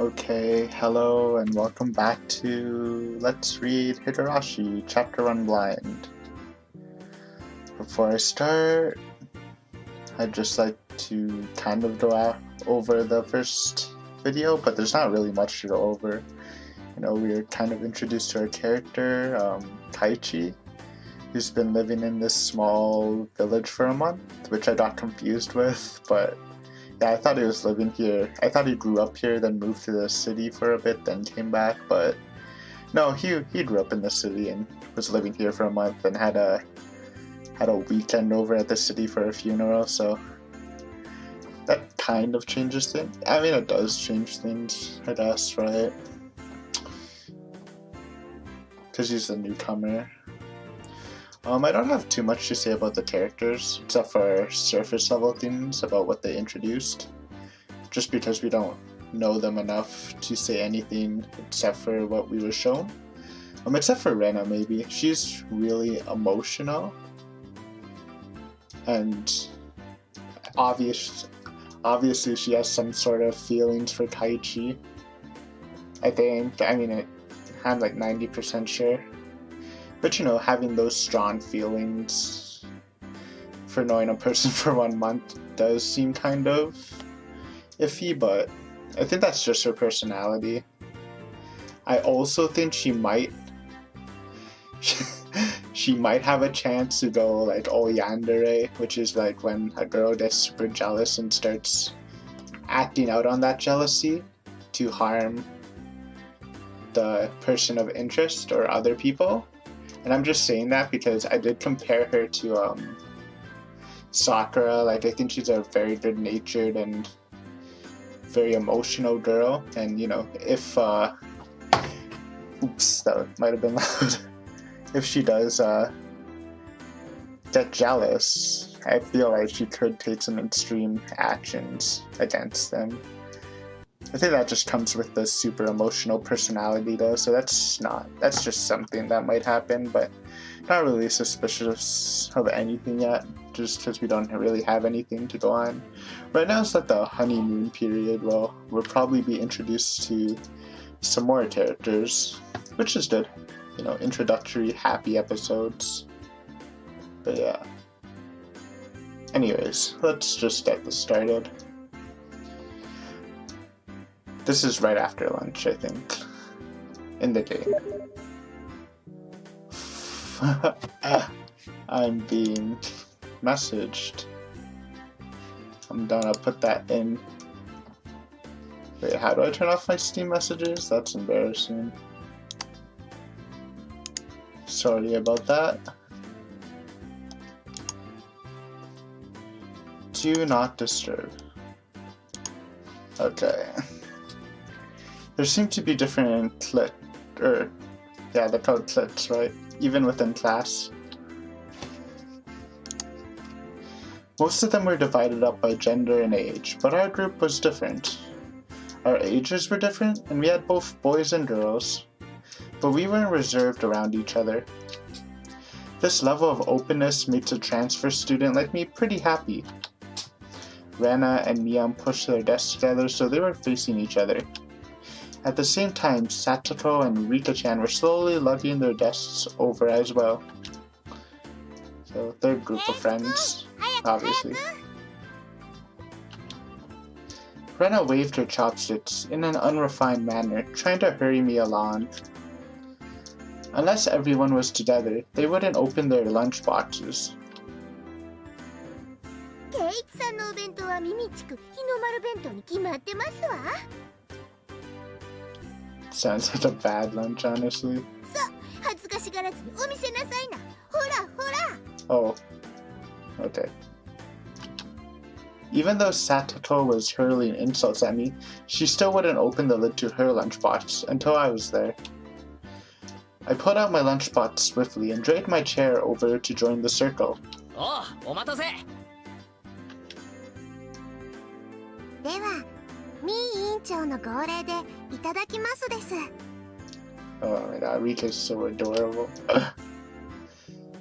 Okay, hello and welcome back to Let's Read Higurashi, Chapter 1 Blind. Before I start, I'd just like to kind of go over the first video, but there's not really much to go over. We're kind of introduced to our character, Taichi, who's been living in this small village for a month, which I got confused with, but yeah, I thought he was living here. I thought he grew up here, then moved to the city for a bit, then came back, but no, he grew up in the city and was living here for a month and had a weekend over at the city for a funeral, so that kind of changes things. I mean, it does change things, I guess, right? Because he's a newcomer. I don't have too much to say about the characters, except for surface level things about what they introduced, just because we don't know them enough to say anything except for what we were shown. Except for Rena, maybe. She's really emotional, and obviously she has some sort of feelings for Taichi. I'm like 90% sure. But having those strong feelings for knowing a person for 1 month does seem kind of iffy, but I think that's just her personality. I also think she might have a chance to go like all yandere, which is like when a girl gets super jealous and starts acting out on that jealousy to harm the person of interest or other people. And I'm just saying that because I did compare her to Sakura. Like, I think she's a very good-natured and very emotional girl. And, if, oops, that might have been loud. If she does get jealous, I feel like she could take some extreme actions against them. I think that just comes with the super emotional personality though, so that's just something that might happen, but not really suspicious of anything yet, just because we don't really have anything to go on. Right now it's like the honeymoon period. Well, we'll probably be introduced to some more characters, which is good. Introductory happy episodes. But yeah. Anyways, let's just get this started. This is right after lunch, I think, in the game. I'm being messaged. I'm gonna put that in. Wait, how do I turn off my Steam messages? That's embarrassing. Sorry about that. Do not disturb. Okay. There seem to be different they're called cliques, right? Even within class. Most of them were divided up by gender and age, but our group was different. Our ages were different, and we had both boys and girls, but we weren't reserved around each other. This level of openness makes a transfer student like me pretty happy. Rana and Miam pushed their desks together so they were facing each other. At the same time, Satoko and Rika-chan were slowly lugging their desks over as well. So, third group of friends, obviously. Rena waved her chopsticks in an unrefined manner, trying to hurry me along. Unless everyone was together, they wouldn't open their lunch boxes. Sounds like a bad lunch, honestly. Oh, okay. Even though Satoko was hurling insults at me, she still wouldn't open the lid to her lunchbox until I was there. I pulled out my lunchbox swiftly and dragged my chair over to join the circle. Oh, my god, Rika's so adorable.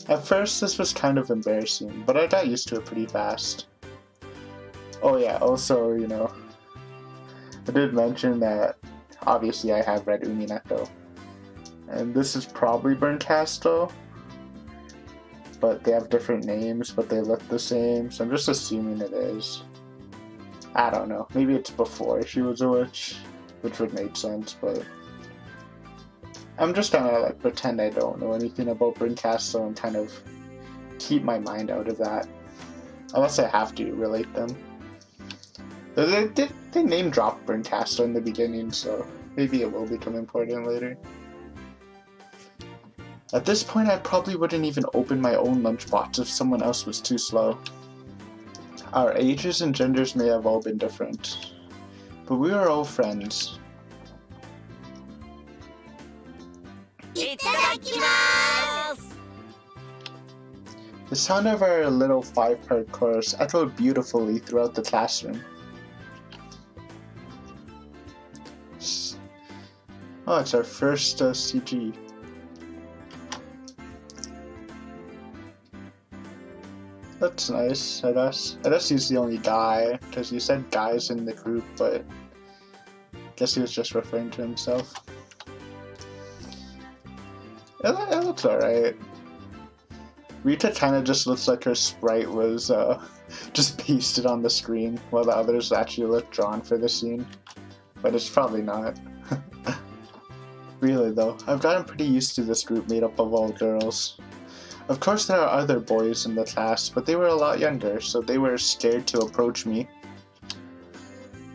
At first, this was kind of embarrassing, but I got used to it pretty fast. Oh yeah, also, I did mention that obviously I have read Umineko. And this is probably Burnt Castle, but they have different names, but they look the same, so I'm just assuming it is. I don't know, maybe it's before she was a witch, which would make sense, but I'm just gonna like pretend I don't know anything about Burnt Castle and kind of keep my mind out of that, unless I have to relate them. They name drop Burnt Castle in the beginning, so maybe it will become important later. At this point, I probably wouldn't even open my own lunchbox if someone else was too slow. Our ages and genders may have all been different, but we were all friends. Itadakimasu! The sound of our little 5-part chorus echoed beautifully throughout the classroom. Oh, it's our first CG. That's nice, I guess. I guess he's the only guy, because he said guys in the group, but I guess he was just referring to himself. It looks alright. Rita kind of just looks like her sprite was just pasted on the screen, while the others actually look drawn for the scene. But it's probably not. Really though, I've gotten pretty used to this group made up of all girls. Of course there are other boys in the class, but they were a lot younger, so they were scared to approach me.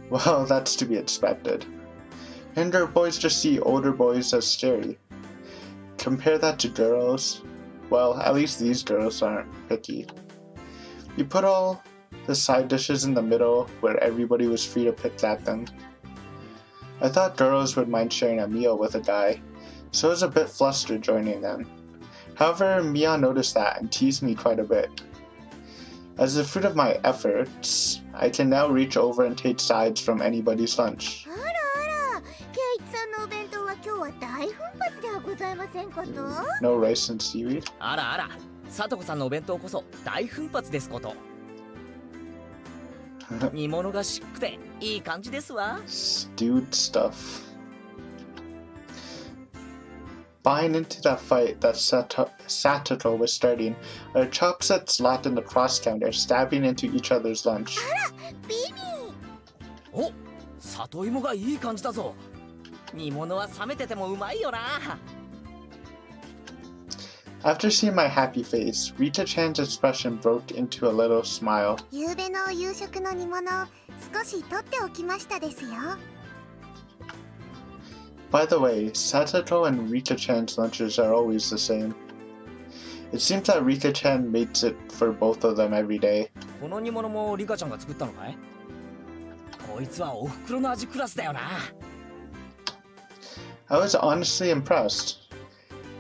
Well, that's to be expected. Younger boys just see older boys as scary. Compare that to girls. Well, at least these girls aren't picky. You put all the side dishes in the middle where everybody was free to pick at them. I thought girls would mind sharing a meal with a guy, so I was a bit flustered joining them. However, Mia noticed that and teased me quite a bit. As the fruit of my efforts, I can now reach over and take sides from anybody's lunch. No rice and seaweed? あらあら、さとこさんのお弁当こそ大奮発ですこと。煮物がしっくていい感じですわ。Stewed stuff. Buying into that fight that Satoko was starting, our chopsets locked in the cross counter, stabbing into each other's lunch. お、里芋がいい感じだぞ。煮物は冷めててもうまいよな。After seeing my happy face, Rita-chan's expression broke into a little smile. 夕べの夕食の煮物少し取っておきましたですよ。By the way, Satoko and Rita-chan's lunches are always the same. It seems that Rita-chan makes it for both of them every day. この煮物もリカちゃんが作ったのかい？こいつはお袋の味クラスだよな。I was honestly impressed.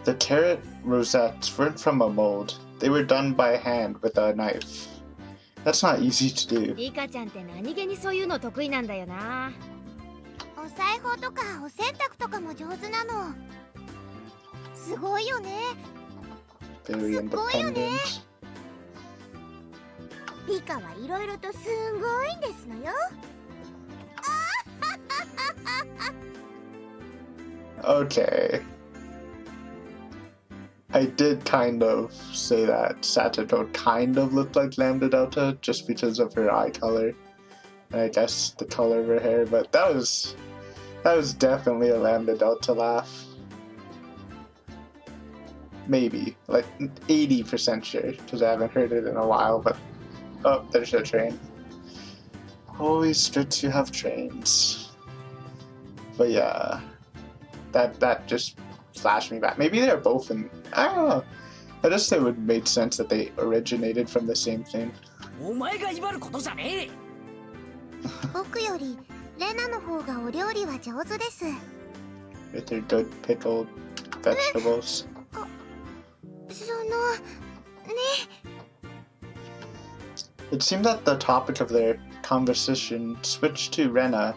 The carrot rosettes weren't from a mold. They were done by hand with a knife. That's not easy to do. リカちゃんって何気にそういうの得意なんだよな。お裁縫とかお洗濯とかも上手なの。すごいよね。Very independent. リカはいろいろとすごいんですのよ。Okay. I did kind of say that Satoko kind of looked like Lambda Delta just because of her eye color. And I guess the color of her hair, but that was definitely a Lambda Delta laugh. Maybe, like 80% sure, because I haven't heard it in a while, but oh, there's a train. Always good to have trains. But yeah, that just flashed me back. Maybe they're both in, I don't know. I just it would make sense that they originated from the same thing. お前が威張ることじゃねえ。僕よりレナの方がお料理は上手です。With their good pickled vegetables. そのね。It seemed that the topic of their conversation switched to Rena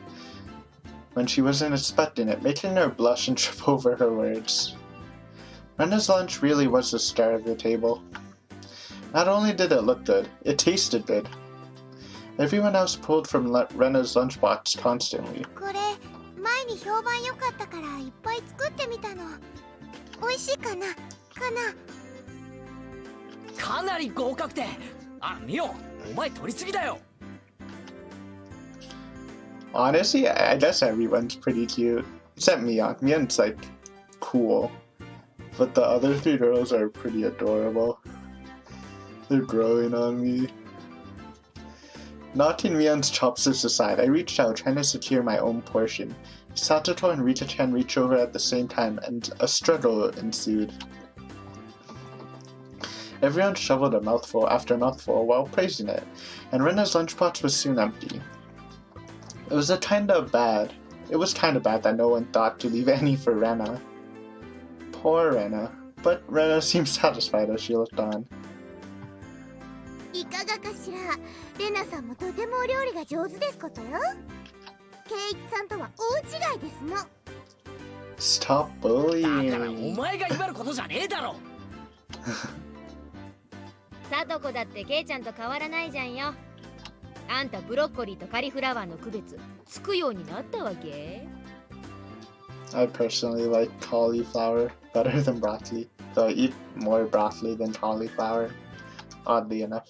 when she wasn't expecting it, making her blush and trip over her words. Rena's lunch really was the star of the table. Not only did it look good, it tasted good. Everyone else pulled from Rena's lunchbox constantly. これ前に評判良かったからいっぱい作ってみたの。美味しいかなかなり合格点。あ、ミオ、お前取り次ぎだよ。 Honestly, I guess everyone's pretty cute. Except Mion. Mion's like cool. But the other three girls are pretty adorable. They're growing on me. Knocking Mion's chopsticks aside, I reached out, trying to secure my own portion. Satoto and Rita-chan reached over at the same time, and a struggle ensued. Everyone shoveled a mouthful after mouthful while praising it, and Rena's lunchbox was soon empty. It was kinda bad that no one thought to leave any for Rena. Poor Rena. But Rena seemed satisfied as she looked on. いかがかしら。レナさんもとてもお料理が上手ですことよ。ケイイチさんとは大違いですの。 Stop だからお bullying. 前が威張ることじゃねえだろ。サトコだってケイちゃんと変わらないじゃんよ。あんたブロッコリーとカリフラワーの区別つくようになったわけ？ I personally like cauliflower better than broccoli, though I eat more broccoli than cauliflower, oddly enough.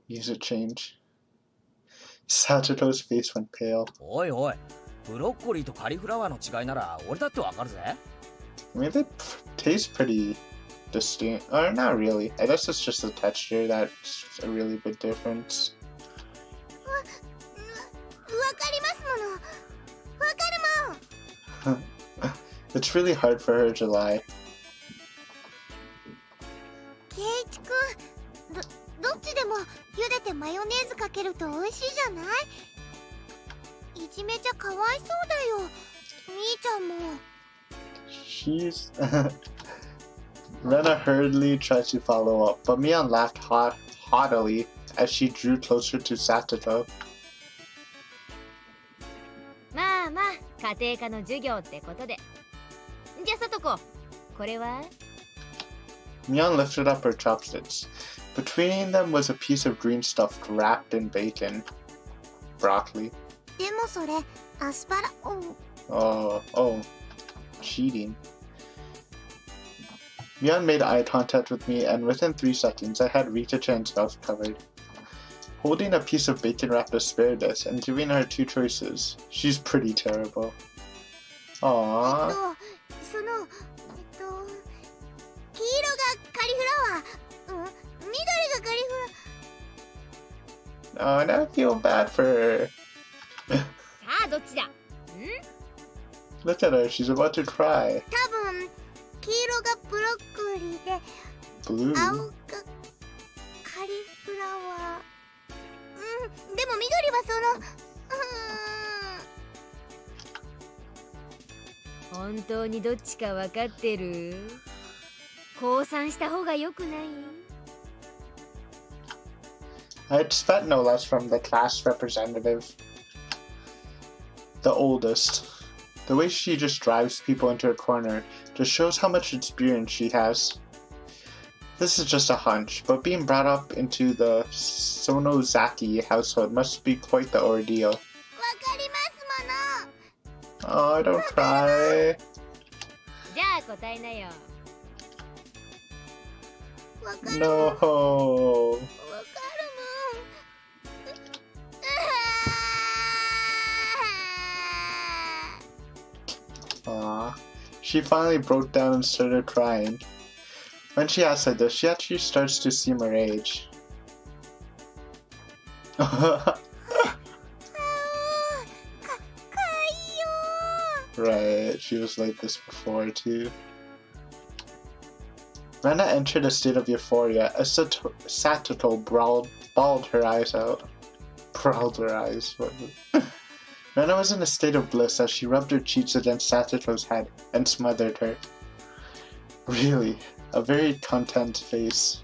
Use a change. Satoto's face went pale. おいおい、ブロッコリーとカリフラワーの違いなら俺だってわかるぜ。 I mean, they taste pretty distinct. Or not really. I guess it's just the texture that's a really big difference. わかりますもの。わかるもん。 It's really hard for her to lie. ケイイチくん、どっちでも茹でてマヨネーズかけると美味しいじゃない？いじめちゃかわいそうだよ。みーちゃんも。 She's... Rena hurriedly tried to follow up, but Mion laughed haughtily as she drew closer to Satoto. まあまあ、家庭科の授業ってことで。じゃあサトコ、これは？ Mion lifted up her chopsticks. Between them was a piece of green stuff wrapped in bacon. Broccoli. でもそれ、アスパラ。Oh, cheating. Mion made eye contact with me, and within 3 seconds, I had Rita-chan's mouth covered. Holding a piece of bacon-wrapped asparagus and giving her 2 choices. She's pretty terrible. Aww. その、黄色がカリフラワー、緑がカリフラ。 Oh, and I feel bad for her. さあどっちだ？ Look at her, she's about to cry. 多分黄色がブロッコリーで、 Blue. 青がカリフラワー。でも緑は本当にどっちか分かってる？降参した方が良くない？ I expect no less from the class representative. The oldest. The way she just drives people into a corner just shows how much experience she has. This is just a hunch, but being brought up into the Sonozaki household must be quite the ordeal. わかりますもの。 Oh, don't cry. じゃあ答えなよ。わかるもん。 No. わかるもん。 Aww. She finally broke down and started crying. When she acts like this, she actually starts to seem her age. Right, she was like this before too. Rena entered a state of euphoria as Satoto bawled her eyes out. Brawled her eyes. Rena was in a state of bliss as she rubbed her cheeks against Satoto's head and smothered her. Really, a very content face.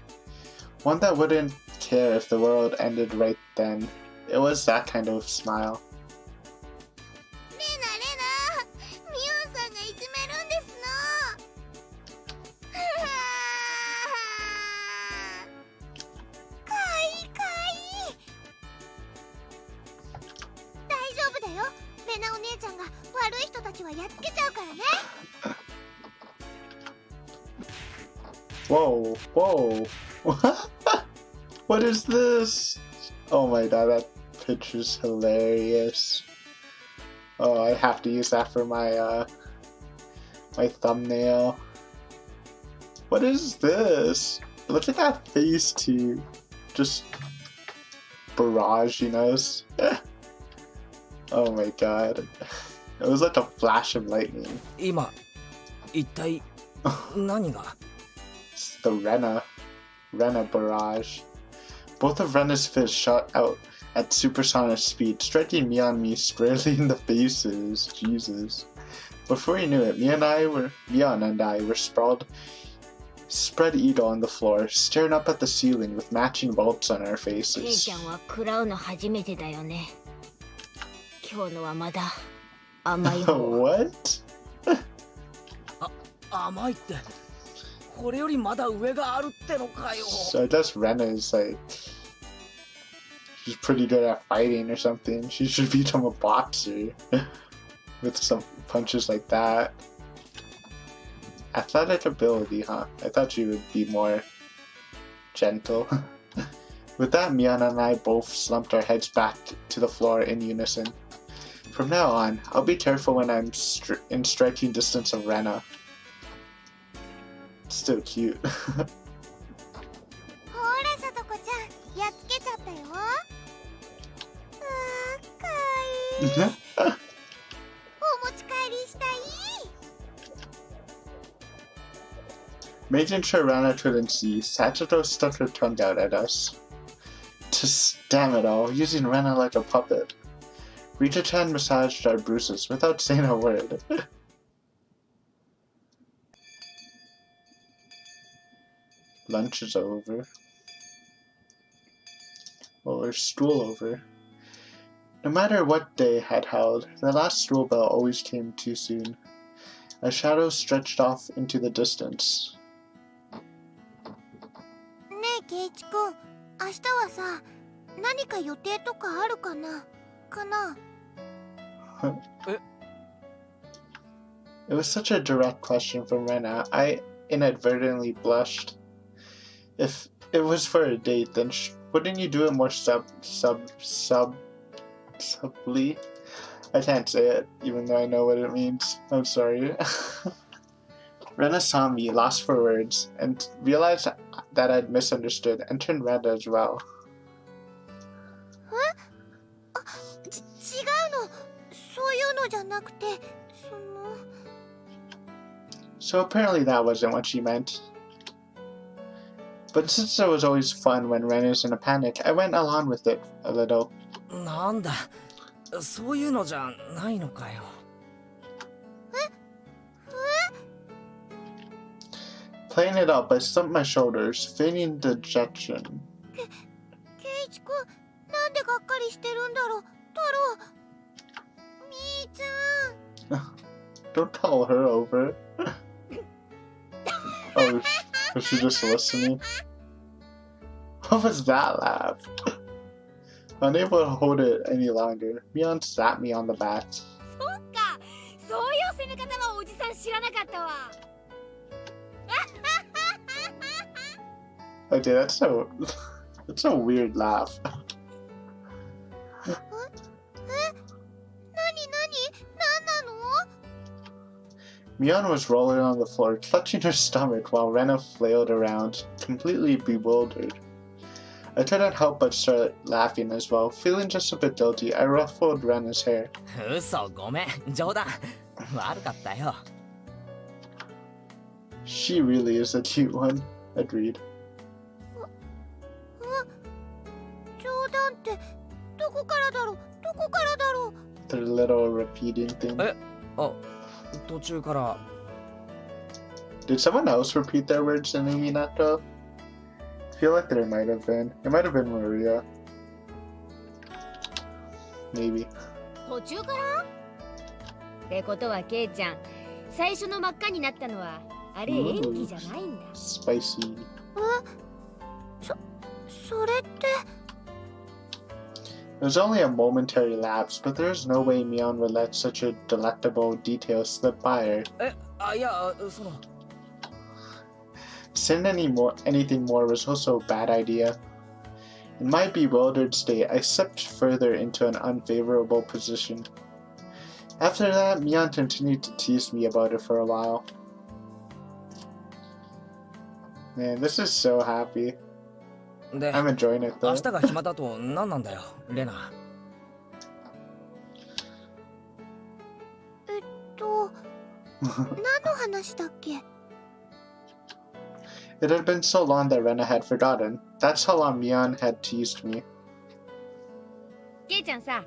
One that wouldn't care if the world ended right then. It was that kind of smile. レナ、ミオンさんがいじめるんですの。かわいいかわいい。大丈夫だよ。レナお姉ちゃんが悪い人たちはやっつけちゃうからね。 Whoa, whoa. What is this? Oh my god, that picture's hilarious. Oh, I have to use that for my my thumbnail. What is this? Look at that face too. Just barrage, you know? Oh my god. It was like a flash of lightning. 今一体何が It's the Rena barrage. Both of Rena's fists shot out at supersonic speed, striking Mion squarely in the faces. Jesus. Before he knew it, Mion and I were spread eagle on the floor, staring up at the ceiling with matching welts on our ケイ faces. ちゃんは食らうの初めてだよね。今日のはまだ甘い方。What? 甘いってこれよりまだ上があるってのかよ。 So I guess Rena is like, she's pretty good at fighting or something. She should become a boxer with some punches like that. Athletic ability, huh? I thought she would be more gentle. With that, Mion and I both slumped our heads back to the floor in unison. From now on, I'll be careful when I'm in striking distance of Rena. Still cute. ほらさとこちゃん、やっつけちゃったよ。かわいい。お持ち帰りしたい。 Making sure Rana couldn't see, Sachiko stuck her tongue out at us. Just damn it all, using Rana like a puppet. Rita-chan massaged our bruises without saying a word. Lunch is over. Or stool over. No matter what day had held, the last stool bell always came too soon. A shadow stretched off into the distance. ねえケイチくん、明日はさ、何か予定とかあるかな？It was such a direct question from Rena. I inadvertently blushed. If it was for a date, then wouldn't you do it more subtly? I can't say it, even though I know what it means. I'm sorry. Rena saw me, lost for words, and realized that I'd misunderstood, and turned red as well. 違うの、そういうのじゃなくて、So apparently that wasn't what she meant. But since it was always fun when Ren is in a panic, I went along with it a little. なんだそういうのじゃないのかよ。Playing it up, I slumped my shoulders, feigning dejection. ケイチくん、なんでがっかりしてるんだろう、太郎。みーちゃん。 Don't call her over. Oh, was she just listening? What was that laugh? Unable to hold it any longer, Mion slapped me on the back. そっか、そういう攻め方はおじさん知らなかったわ。Okay, that's a weird laugh. 何なの？ Mion was rolling on the floor, clutching her stomach while Rena flailed around, completely bewildered. I couldn't help but start laughing as well. Feeling just a bit guilty, I ruffled Rena's hair. 嘘ごめん冗談悪かったよ。 She really is a cute one. Agreed. 冗談ってどこからだろう？ The little repeating thing. あ途中から Did someone else repeat their words in Minato? I feel like there might have been. It might have been Maria. Maybe. 途中からってことはケイちゃん、最初の真っ赤になったのはあれ演技じゃないんだ。 Spicy. それって。It was only a momentary lapse, but there is no way Mion would let such a delectable detail slip by her. Saying anything more was also a bad idea. In my bewildered state, I slipped further into an unfavorable position. After that, Mion continued to tease me about it for a while. Man, this is so happy. I'm enjoying it though. 明日が暇だと何なんだよ、レナ。何の話だっけ? It had been so long that Rena had forgotten. That's how long Mion had teased me. ケイちゃんさ、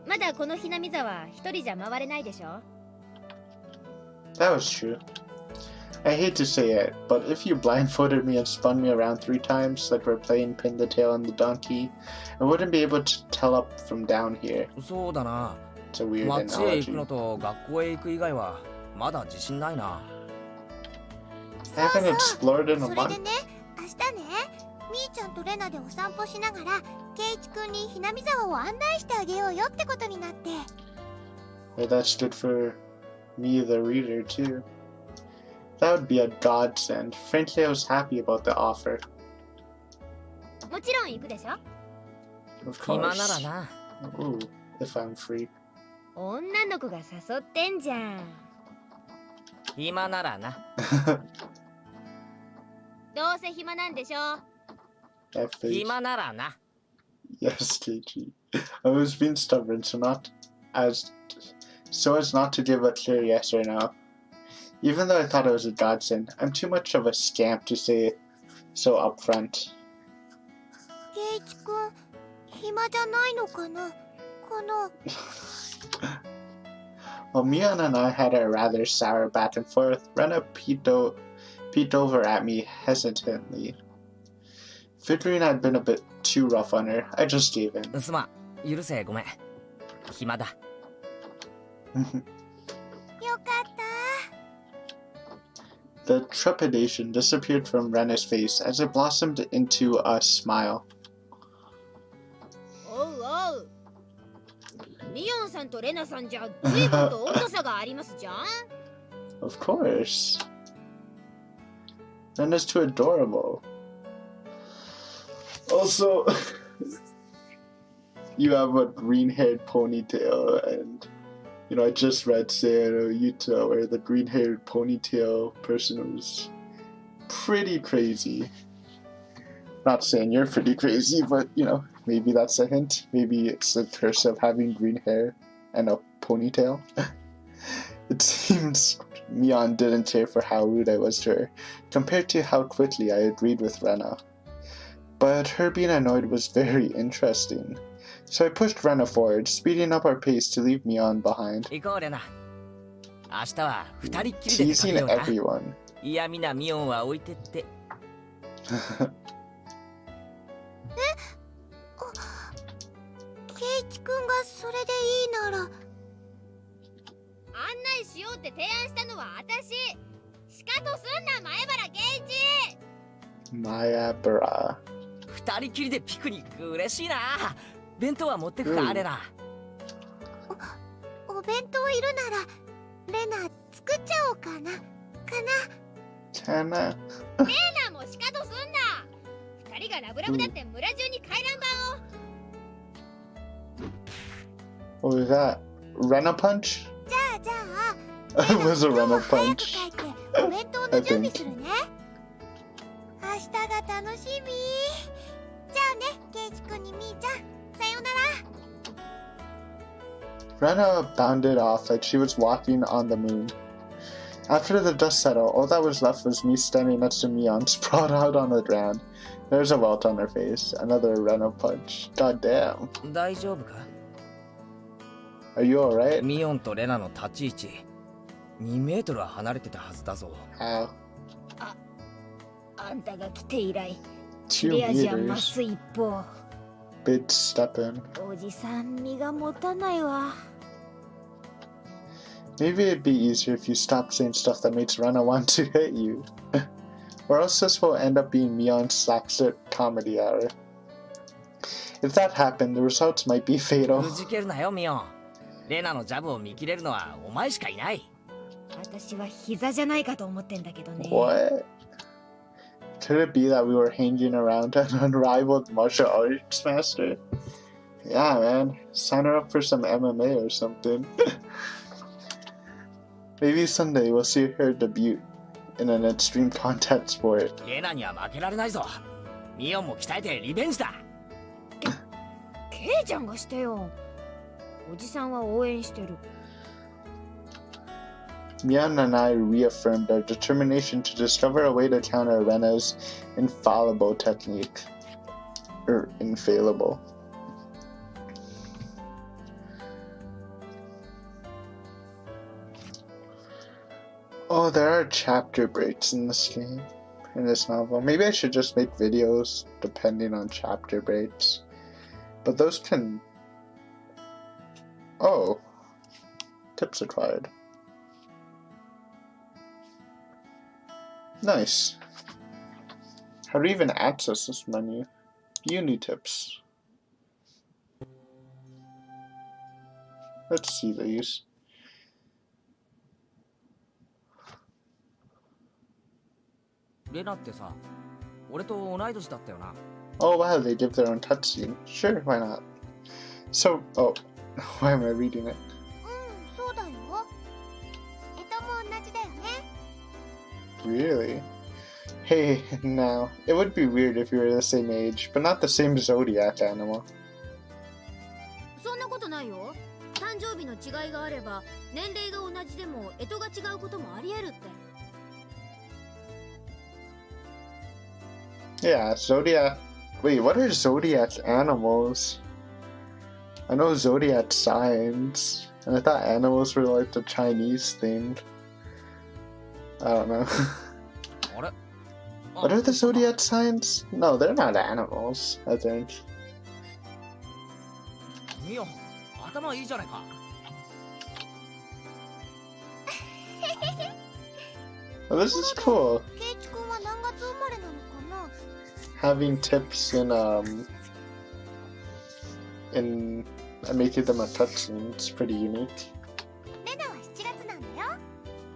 まだこのひなみ沢一人じゃ回れないでしょ? That was true. I hate to say it, but if you blindfolded me and spun me around 3 times like we're playing pin the tail on the donkey, I wouldn't be able to tell up from down here. そうだな。 It's a weird 街へ行く analogy. のと学校へ行く以外はまだ自信ないな。 I haven't explored in a それで month. ね、明日ね、みーちゃんとレナでお散歩しながらケイチくんにひなみ沢を案内してあげようよってことになって。 Well, that's good for me, the reader, too. That would be a godsend. Frankly, I was happy about the offer. もちろん行くでしょ? Of 暇なら course. な。 Ooh, if I'm free. 女の子が誘ってんじゃん。暇ならな。どうせ暇なんでしょ? That face. 暇ならな。 Yes, KG. I was being stubborn, so as not to give a clear yes or no. Even though I thought it was a godsend, I'm too much of a scamp to say so upfront. ケイチくん、暇じゃないのかな? この While Mion and I had a rather sour back and forth, Rena peeked over at me hesitantly. Figuring I'd been a bit too rough on her, I just gave in. すまん、許せ、ごめん。暇だ。よかった。 The trepidation disappeared from Rena's face as it blossomed into a smile. おうおう。ミオンさんとレナさんじゃ随分と温度差がありますじゃん? Of course. Rena's too adorable. Also, you have a green-haired ponytail, and I just read Sayano Yuta where the green-haired ponytail person was pretty crazy. Not saying you're pretty crazy, but maybe that's a hint. Maybe it's the curse of having green hair and a ponytail. It seems Mion didn't care for how rude I was to her, compared to how quickly I agreed with Rena. But her being annoyed was very interesting. So I pushed Rena forward, speeding up our pace to leave Mion behind. 行こう、レナ。明日は二人っきりで出かけ Teasing ような。 everyone. 嫌味なミオンは置いてって。ケイチくんがそれでいいなら。案内しようって提案したのは私。しかとすんな、前原圭一。 Maya Bra. 二人きりでピクニック嬉しいな。弁当は持ってくか、レナ。お弁当いるならレナ作っちゃおうかな。Tana. レナもしかとすんな。二人がラブラブだって村中に回覧板を。What was that? Rena punch? じゃあ It was a Rena 早く punch. 帰ってお弁当の準備するね。明日が楽しみ。じゃあね、ケイチくんにみーちゃん、さようなら。 Rena bounded off like she was walking on the moon. After the dust settled, all that was left was me standing next to Mion, sprawled out on the ground. There's a welt on her face. Another Rena punch. God damn. 大丈夫か? Are you alright? ミオンとレナの立ち位置、2メートルは離れてたはずだぞ。How? あんたが来て以来、 2レアじゃ増 meters. す一方。 Big step in. おじさん身が持たないわ。 Maybe it'd be easier if you stopped saying stuff that makes Rena want to hit you. Or else this will end up being Mion's slapstick comedy hour. If that happened, the results might be fatal. くじけるなよミオン。レナのジャブを見切れるのはお前しかいない。私は膝じゃないかと思ってんだけどね。What? Could it be that we were hanging around an unrivaled martial arts master? Yeah, man. Sign her up for some MMA or something. Maybe someday we'll see her debut in an extreme contact sport. レナには負けられないぞ。ミオンも鍛えてリベンジだ。ケイちゃんがしてよ。おじさんは応援してる。Mian and I reaffirmed our determination to discover a way to counter Rena's infallible technique. Infallible. Oh, there are chapter breaks in this game, in this novel. Maybe I should just make videos depending on chapter breaks. But those can... Oh. Tips acquired. Nice. How do you even access this menu? Uni tips. Let's see these. Oh wow, they give their own cutscene. Sure, why not? So, oh, why am I reading it? Really? Hey, now, it would be weird if you were the same age, but not the same zodiac animal. そんなことないよ。誕生日の違いがあれば、年齢が同じでも干支が違うこともあり得るって。Yeah, zodiac. Wait, what are zodiac animals? I know zodiac signs, and I thought animals were like the Chinese thing. I don't know. What are the zodiac signs? No, they're not animals, I think. Well, this is cool. Having tips in making them a cutscene, it's pretty unique.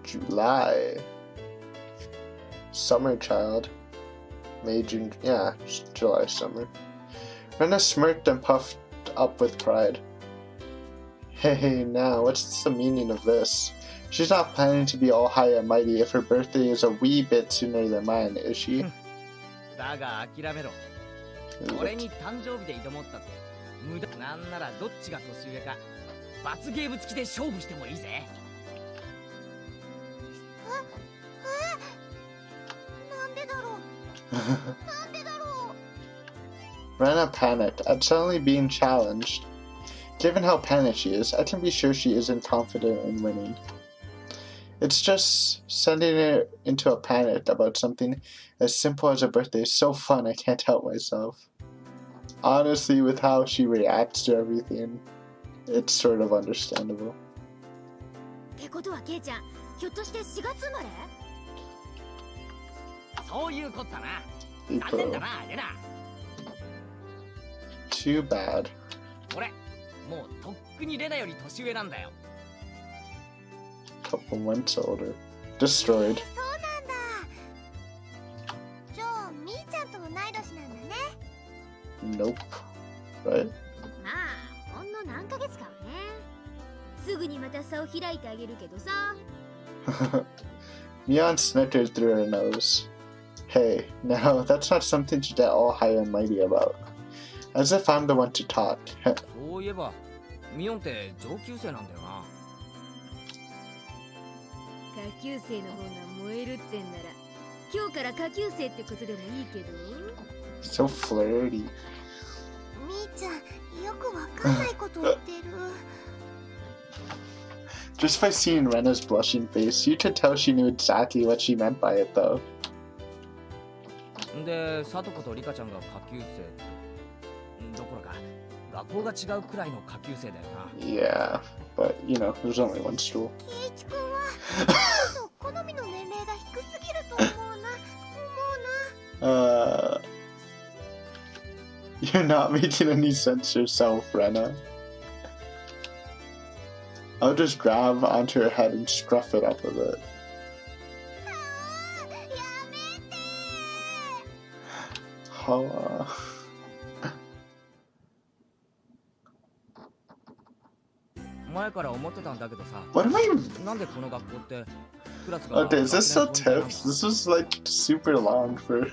July. Summer child. May, June, yeah, July, summer. Rena smirked and puffed up with pride. Hey, now, what's the meaning of this? She's not planning to be all high and mighty if her birthday is a wee bit sooner than mine, is she? だが諦めろ。俺に誕生日で挑もったって無駄。なんならどっちが年上か罰ゲーム付きで勝負してもいいぜ。Rena panicked at suddenly being challenged. Given how panicked she is, I can be sure she isn't confident in winning. It's just sending her into a panic about something as simple as a birthday is so fun I can't help myself. Honestly, with how she reacts to everything, it's sort of understandable. ってことはケイちゃん、ひょっとして4月生まれ？そういうこったな。残念だな、レナ。Too bad. 俺、もうとっくにレナより年上なんだよ。Couple months older. Destroyed. そうなんだ。じゃあ、みーちゃんと同い年なんだね。Nope. Right? まあ、ほんの何ヶ月かはね。すぐにまた差を開いてあげるけどさ。Mion snittered through her nose. Hey, now, that's not something to get all high and mighty about. As if I'm the one to talk. そういえば、ミオンって上級生なんだよな。下級生の方が燃えるってんなら、今日から下級生ってことでもいいけど。So flirty. みーちゃん、よくわかんないこと言ってる。Just by seeing Rena's blushing face, you could tell she knew exactly what she meant by it, though. で、サトコとリカちゃんが下級生って。どころか、学校が違うくらいの下級生だよな。Yeah, but, you know, there's only one school. ケイチ君は、ちょっと好みの年齢が低すぎると思うな。You're not making any sense yourself, Rena. I'll just grab onto her head and scruff it up a bit. Oh. What am I? Okay, is this still tips? This was like super long for.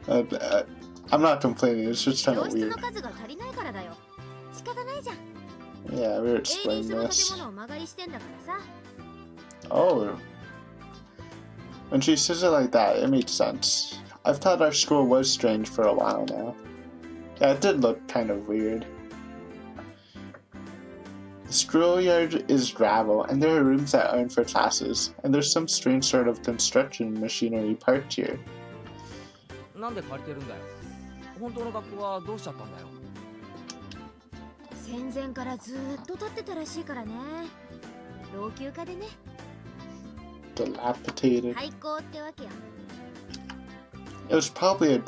I'm not complaining, it's just kind of weird. Yeah, we were explaining this. Oh. When she says it like that, it makes sense. I've thought our school was strange for a while now. Yeah, it did look kind of weird. The schoolyard is gravel, and there are rooms that aren't for classes, and there's some strange sort of construction machinery parked here. Dilapidated. It was probably a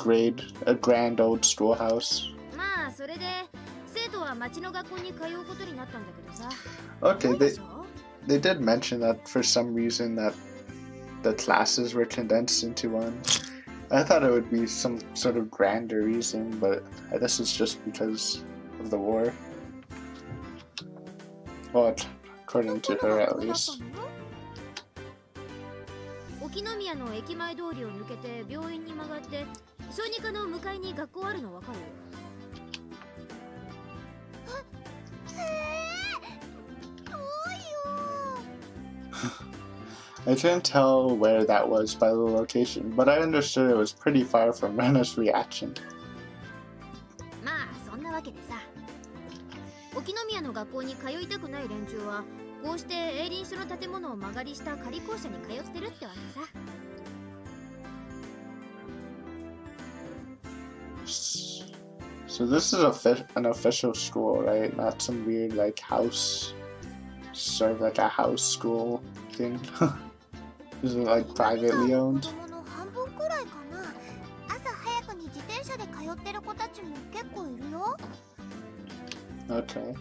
grand old schoolhouse. Okay, they did mention that for some reason that the classes were condensed into one. I thought it would be some sort of grander reason, but I guess it's just because of the war. Well, according to her at least. I couldn't tell where that was by the location, but I understood it was pretty far from Rena's reaction. So this is an official school, right? Not some weird like house, sort of like a house school thing. Is it like privately owned? Okay.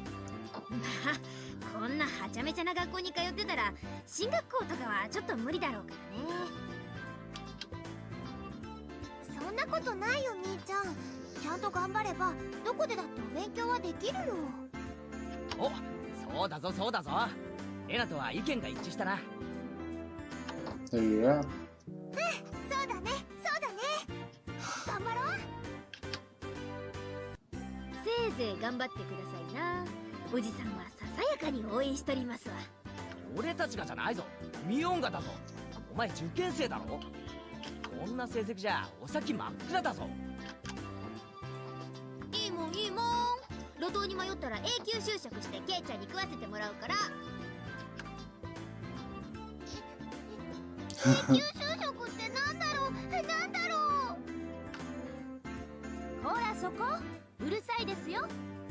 There you go.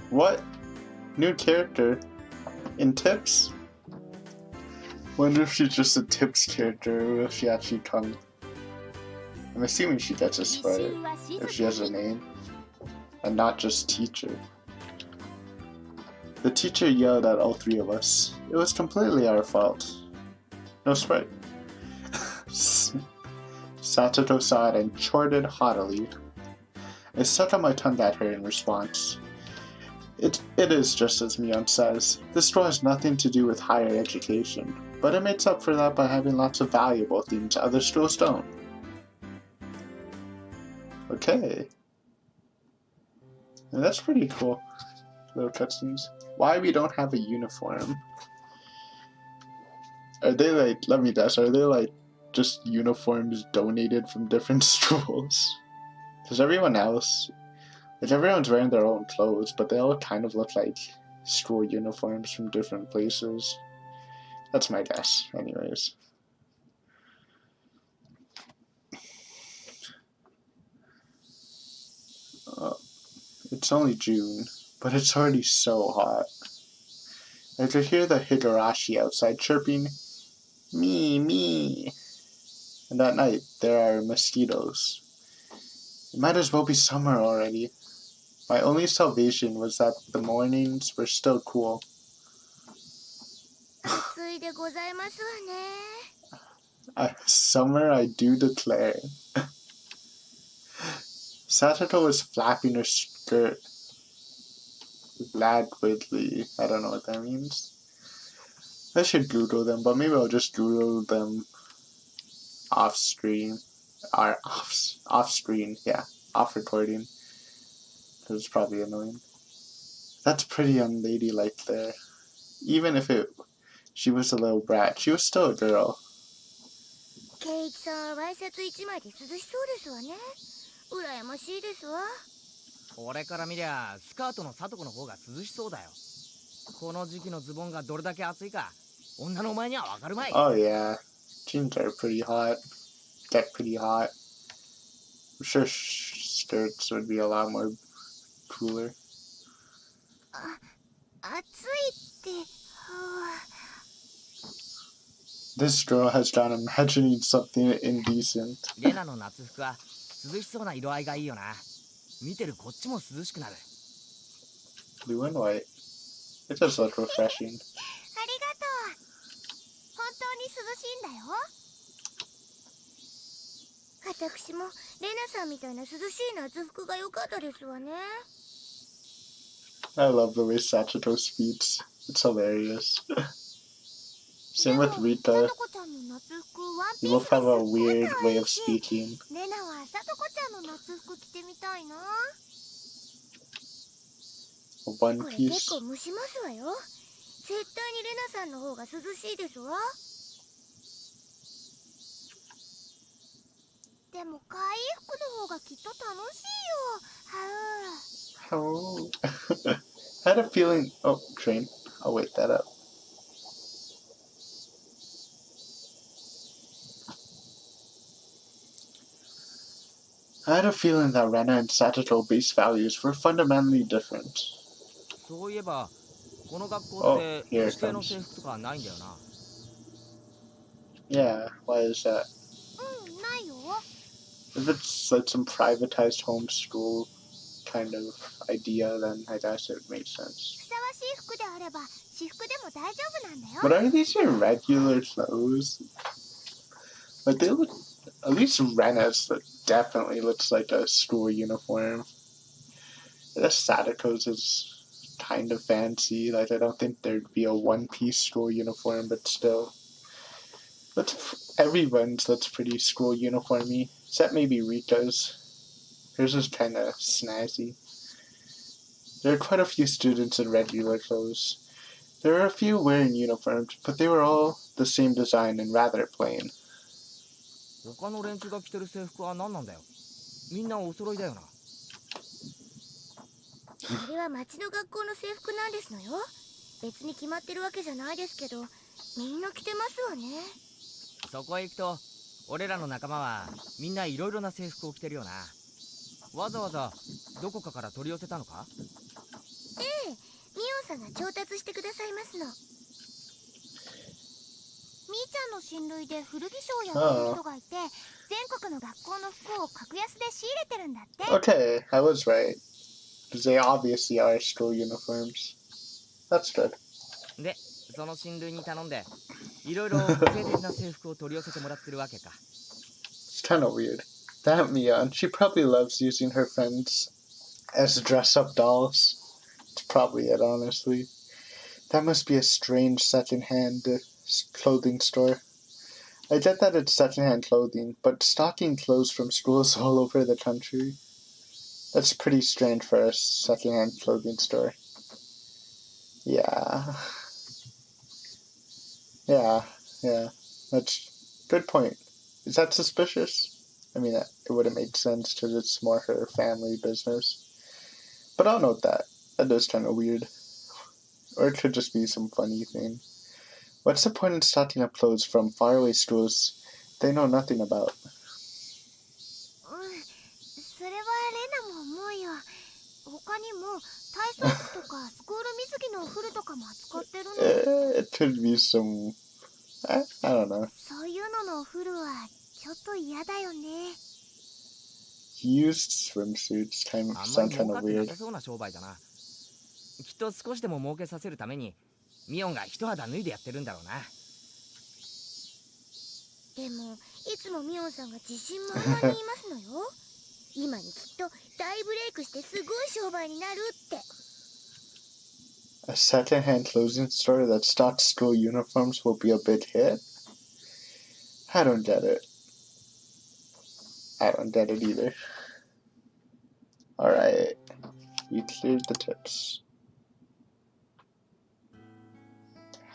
What? New character? In Tips? Wonder if she's just a Tips character or if she actually comes. I'm assuming she gets a sweater if she has a name. And not just teacher. The teacher yelled at all three of us. It was completely our fault. No Sprite. Satoto saw it and chortled haughtily. I stuck out my tongue at her in response. It is just as Mion says. This school has nothing to do with higher education, but it makes up for that by having lots of valuable things other schools don't. Okay. And that's pretty cool. Little cutscenes. Why we don't have a uniform? Are they like, let me guess, are they like just uniforms donated from different schools? Because everyone else, like everyone's wearing their own clothes, but they all kind of look like school uniforms from different places. That's my guess, anyways. It's only June, but it's already so hot. I could hear the Higurashi outside chirping, "Me, me." And at night, there are mosquitoes. It might as well be summer already. My only salvation was that the mornings were still cool. 暑いでございますわね。 Summer, I do declare. Satoto was flapping her skirt languidly. I don't know what that means. I should Google them, but maybe I'll just Google them off screen. Or off screen, yeah. Off recording. Because it's probably annoying. That's pretty unladylike there. Even if she was a little brat, she was still a girl. ケイチさんはワイシャツ一枚で涼しそうですわね。羨ましいですわ。俺から見りゃスカートのサトコの方が涼しそうだよ。この時期のズボンがどれだけ暑いか女のお前にはわかるまい。 Oh yeah, jeans are pretty hot. Get pretty hot. I'm sure skirts would be a lot more cooler. 暑いって。This girl has done imagining something indecent. レナの夏服は涼しそうな色合いがいいよな。見てるこっちも涼しくなる。 Blue and white. It does look refreshing. ありがとう。本当に涼しいんだよ。私もレナさんみたいな涼しい夏服が良かったですわね。 I love the way Sachiko speaks. It's hilarious. Same with Rita. You both have a weird way of speaking. レナはさとこちゃんの夏服着てみたいな。 One これ piece. 結構蒸しますわよ。絶対にレナさんの方が涼しいですわ。でも可愛い服の方がきっと楽しいよ。Oh. I had a feeling. Oh, train. I'll wait that up. I had a feeling that Rena and Satoto base values were fundamentally different. そういえばこの学校ってhere it 指定の comes. 制服とかないんだよな。 Yeah, why is that? ないよ。 If it's like some privatized homeschool kind of idea, then I guess it makes sense. ふさわしい服であれば私服でも大丈夫なんだよ。 But are these your regular clothes? Like they look, at least Rena's definitely looks like a school uniform. I guess Satoko's is kind of fancy. Like I don't think there'd be a one-piece school uniform, but still. Everyone's looks pretty school uniformy, except maybe Rika's. Hers is kind of snazzy. There are quite a few students in regular clothes. There are a few wearing uniforms, but they were all the same design and rather plain. 他の連中が着てる制服は何なんだよ。みんなお揃いだよな。あれは町の学校の制服なんですのよ。別に決まってるわけじゃないですけど、みんな着てますわね。そこへ行くと俺らの仲間はみんないろいろな制服を着てるよな。わざわざどこかから取り寄せたのか？ええ、ミオンさんが調達してくださいますの。みーちゃんの親類で古着商をやってる人がいて、全国の学校の服を格安で仕入れてるんだって。 Okay, I was right. Because they obviously are school uniforms. That's good. で、その親類に頼んでいろいろ個性的な制服を取り寄せてもらってるわけか。It's kind of weird. That Mion, she probably loves using her friends as dress-up dolls. It's probably it, honestly. That must be a strange second-hand clothing store. I get that it's second-hand clothing, but stocking clothes from schools all over the country, that's pretty strange for a second-hand clothing store. Yeah. Yeah. That's good point. Is that suspicious? I mean, it would have made sense because it's more her family business. But I'll note that. That is kind of weird. Or it could just be some funny thing. What's the point in stocking up clothes from faraway schools they know nothing about? それはレナも思うよ。他にも体操服とかスクール水着のお風呂とかも扱ってるの。It could be some... I don't know. そういうののお風呂はちょっと嫌だよね。used swimsuits sound kind of あんまり儲かってな weird. さそうな商売だな。きっと少しでも儲けさせるためにミオンが一肌脱いでやってるんだろうな。でもいつもミオンさんが自信満々に言いますのよ。今にきっと大ブレイクしてすごい商売になるって。 A second-hand clothing store that stocks school uniforms will be a big hit? I don't get it. I don't get it either. Alright. You cleared the tips.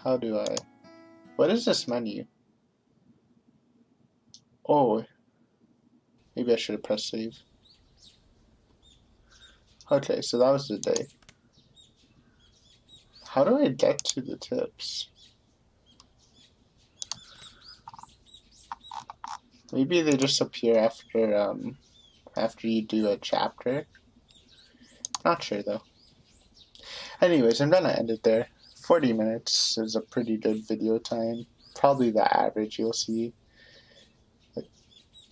How do I... What is this menu? Oh. Maybe I should have pressed save. Okay, so that was the day. How do I get to the tips? Maybe they just appear after you do a chapter. Not sure though. Anyways, I'm gonna end it there. 40 minutes is a pretty good video time. Probably the average you'll see.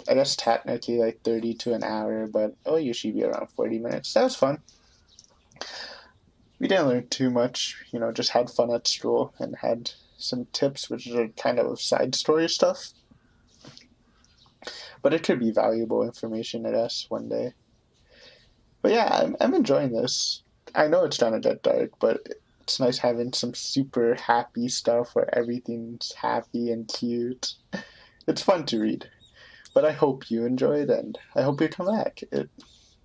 I guess technically like 30 to an hour, but it'll usually be around 40 minutes. That was fun. We didn't learn too much, you know, just had fun at school and had some tips, which are kind of side story stuff. But it could be valuable information, I guess, one day. But yeah, I'm enjoying this. I know it's gonna get dark, but it's nice having some super happy stuff where everything's happy and cute. It's fun to read. But I hope you enjoyed, and I hope you come back.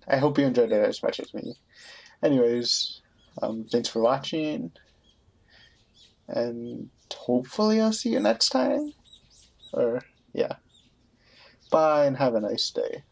I hope you enjoyed it as much as me. Anyways, thanks for watching, and hopefully I'll see you next time. Or, yeah. Bye, and have a nice day.